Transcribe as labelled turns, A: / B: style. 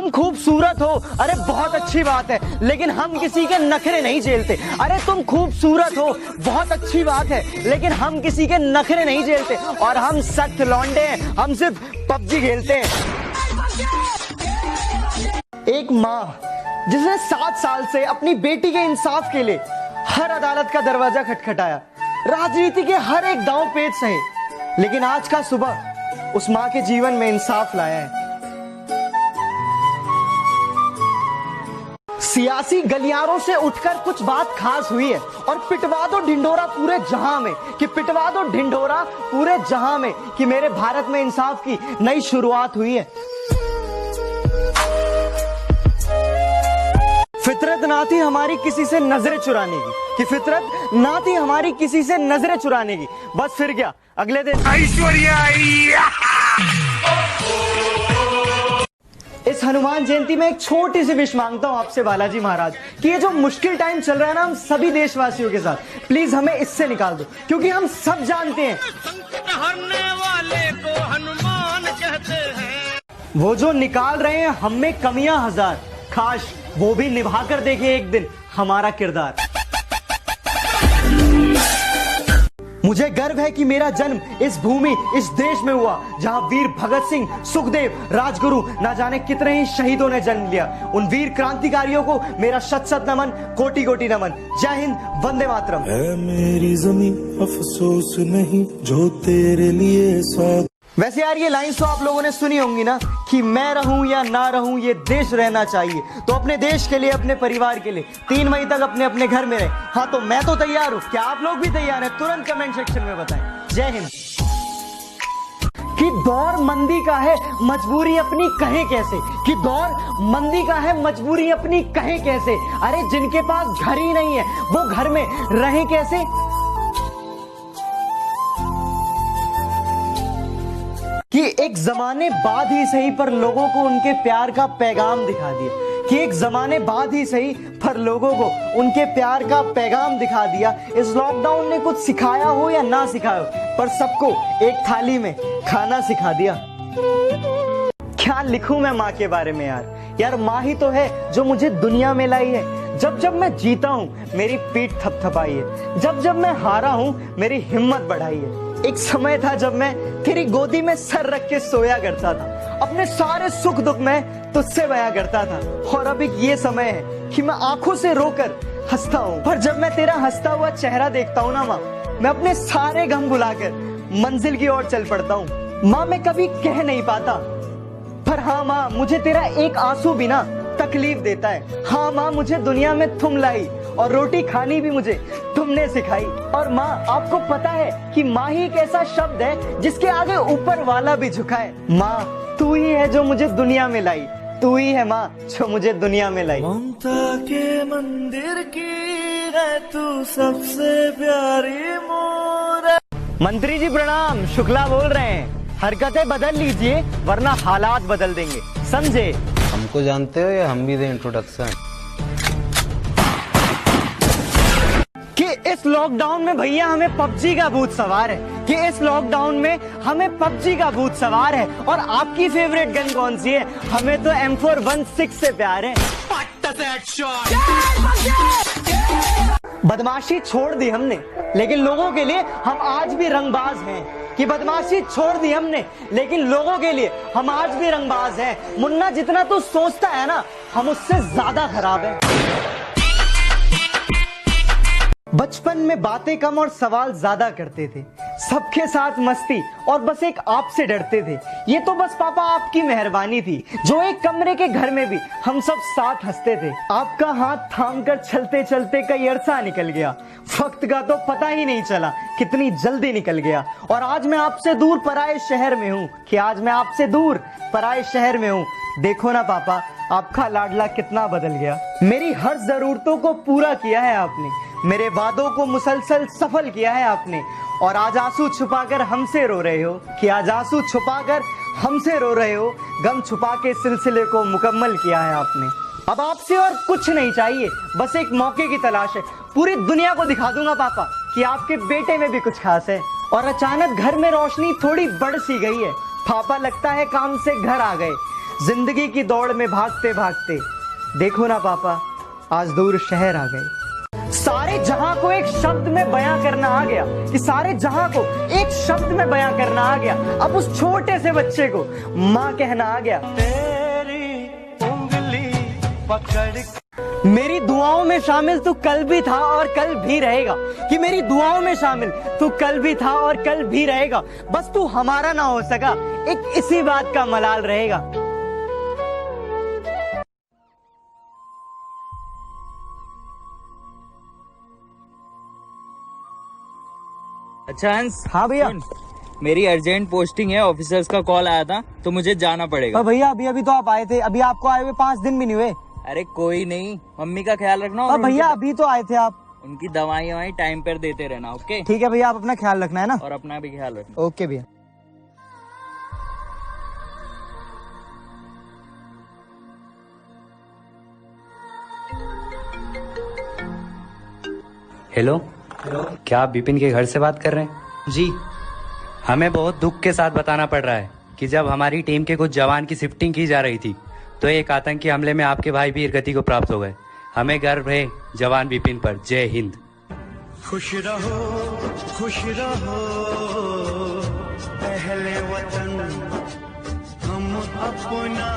A: तुम खूबसूरत हो, अरे बहुत अच्छी बात है, लेकिन हम किसी के नखरे नहीं झेलते। अरे तुम खूबसूरत हो, बहुत अच्छी बात है, लेकिन हम किसी के नखरे नहीं झेलते। और हम सख्त लौंडे हैं, हम सिर्फ पबजी खेलते हैं। एक माँ जिसने 7 साल से अपनी बेटी के इंसाफ के लिए हर अदालत का दरवाजा खटखटाया, राजनीति के हर एक दांव पेच सहे, लेकिन आज का सुबह उस माँ के जीवन में इंसाफ लाया है। सियासी गलियारों से उठकर कुछ बात खास हुई है, और पिटवा दो ढिंढोरा पूरे जहां में, कि पिटवा दो ढिंढोरा पूरे जहां में, कि मेरे भारत में इंसाफ की नई शुरुआत हुई है। फितरत ना थी हमारी किसी से नजरें चुराने की, कि फितरत ना थी हमारी किसी से नजरें चुराने की। बस फिर क्या, अगले दिन ऐश्वर्या। इस हनुमान जयंती में एक छोटी सी विश मांगता हूं आपसे बालाजी महाराज, कि ये जो मुश्किल टाइम चल रहा है ना हम सभी देशवासियों के साथ, प्लीज हमें इससे निकाल दो, क्योंकि हम सब जानते हैं हरने वाले को हनुमान कहते हैं। वो जो निकाल रहे हैं हम में कमियां हजार, काश वो भी निभा कर देखे एक दिन हमारा किरदार। मुझे गर्व है कि मेरा जन्म इस भूमि, इस देश में हुआ जहां वीर भगत सिंह, सुखदेव, राजगुरु, ना जाने कितने ही शहीदों ने जन्म लिया। उन वीर क्रांतिकारियों को मेरा शत शत नमन, कोटि कोटि नमन। जय हिंद, वंदे मातरम।
B: है मेरी ज़मीं अफसोस नहीं जो तेरे लिए सौ।
A: वैसे यार ये लाइन तो आप लोगों ने सुनी होंगी ना, कि मैं रहूं या ना रहूं ये देश रहना चाहिए। तो अपने देश के लिए, अपने परिवार के लिए 3 मई तक अपने अपने घर में रहे। हाँ तो मैं तो तैयार हूं, क्या आप लोग भी तैयार हैं? तुरंत कमेंट सेक्शन में बताएं। जय हिंद। कि दौर मंदी का है, मजबूरी अपनी कहे कैसे, कि दौर मंदी का है, मजबूरी अपनी कहे कैसे। अरे जिनके पास घर ही नहीं है वो घर में रहे कैसे। कि एक जमाने बाद ही सही पर लोगों को उनके प्यार का पैगाम दिखा दिया, कि एक जमाने बाद ही सही पर लोगों को उनके प्यार का पैगाम दिखा दिया। इस लॉकडाउन ने कुछ सिखाया हो या ना सिखाया हो, पर सबको एक थाली में खाना सिखा दिया। क्या लिखूं मैं माँ के बारे में यार माँ ही तो है जो मुझे दुनिया में लाई है। जब जब मैं जीता हूँ मेरी पीठ थपथपाई है, जब जब मैं हारा हूँ मेरी हिम्मत बढ़ाई है। एक समय था जब मैं तेरी गोदी में सर रख के सोया करता था, अपने सारे सुख दुख में तुझसे बयां करता था। और अब एक ये समय है कि मैं आंखों से रोकर हंसता हूँ, पर जब मैं तेरा हंसता हुआ चेहरा देखता हूँ ना माँ, मैं अपने सारे गम भुलाकर मंजिल की ओर चल पड़ता हूँ। माँ मैं कभी कह नहीं पाता, पर हाँ माँ मुझे तेरा एक आंसू भी ना तकलीफ देता है। हाँ माँ मुझे दुनिया में तुम लाई, और रोटी खानी भी मुझे तुमने सिखाई। और माँ आपको पता है कि माँ ही एक ऐसा शब्द है जिसके आगे ऊपर वाला भी झुकाए। माँ तू ही है जो मुझे दुनिया में लाई, तू ही है माँ जो मुझे दुनिया में लाई।
B: ममता के मंदिर की है तू सबसे प्यारी मोर।
A: मंत्री जी प्रणाम, शुक्ला बोल रहे हैं। हरकतें बदल लीजिए वरना हालात बदल देंगे, समझे?
C: हमको जानते हो या हम भी दें इंट्रोडक्शन?
A: कि इस लॉकडाउन में भैया हमें पबजी का भूत सवार है, कि इस लॉकडाउन में हमें पबजी का भूत सवार है। और आपकी फेवरेट गन कौन सी है? हमें तो M416 से प्यार है। बदमाशी छोड़ दी हमने, लेकिन लोगों के लिए हम आज भी रंगबाज हैं। कि बदमाशी छोड़ दी हमने, लेकिन लोगों के लिए हम आज भी रंगबाज हैं। मुन्ना जितना तू सोचता है ना, हम उससे ज्यादा खराब हैं। बचपन में बातें कम और सवाल ज्यादा करते थे, सबके साथ मस्ती और बस एक आपसे डरते थे। ये तो बस पापा आपकी मेहरबानी थी जो एक कमरे के घर में भी हम सब साथ हंसते थे। आपका हाथ थाम कर चलते चलते कई अरसा निकल गया, वक्त का तो पता ही नहीं चला कितनी जल्दी निकल गया। और आज मैं आपसे दूर पराए शहर में हूँ, कि आज मैं आपसे दूर पराए शहर में हूँ। देखो ना पापा आपका लाडला कितना बदल गया। मेरी हर जरूरतों को पूरा किया है आपने, मेरे वादों को मुसलसल सफल किया है आपने। और आज आंसू छुपाकर हमसे रो रहे हो, कि आज आंसू छुपाकर हमसे रो रहे हो। गम छुपा के सिलसिले को मुकम्मल किया है आपने। अब आपसे और कुछ नहीं चाहिए, बस एक मौके की तलाश है। पूरी दुनिया को दिखा दूंगा पापा कि आपके बेटे में भी कुछ खास है। और अचानक घर में रोशनी थोड़ी बढ़ सी गई है। पापा लगता है काम से घर आ गए। जिंदगी की दौड़ में भागते भागते देखो ना पापा, आज दूर शहर आ गए। सारे जहां को एक शब्द में बयां करना आ गया, कि सारे जहां को एक शब्द में बयां करना आ गया। अब उस छोटे से बच्चे को माँ कहना आ गया। तेरी उंगली पकड़, मेरी दुआओं में शामिल तू कल भी था और कल भी रहेगा, कि मेरी दुआओं में शामिल तू कल भी था और कल भी रहेगा। बस तू हमारा ना हो सका, एक इसी बात का मलाल रहेगा।
D: अच्छा हंस।
A: हाँ भैया।
D: सुन, मेरी अर्जेंट पोस्टिंग है, ऑफिसर्स का कॉल आया था तो मुझे जाना पड़ेगा।
A: भैया अभी तो आप आए थे, अभी आपको आए हुए 5 दिन भी नहीं हुए।
D: अरे कोई नहीं, मम्मी का ख्याल रखना। और
A: भैया अभी तो आए थे आप।
D: उनकी दवाई टाइम पर देते रहना। ओके
A: ठीक है भैया, आप अपना ख्याल रखना है ना।
D: और अपना भी ख्याल रखना।
A: ओके भैया।
E: हेलो, क्या आप विपिन के घर से बात कर रहे हैं?
A: जी।
E: हमें बहुत दुख के साथ बताना पड़ रहा है कि जब हमारी टीम के कुछ जवान की शिफ्टिंग की जा रही थी तो एक आतंकी हमले में आपके भाई वीर गति को प्राप्त हो गए। हमें गर्व है जवान विपिन पर। जय हिंद।
B: खुश रहो पहले वतन हम अपना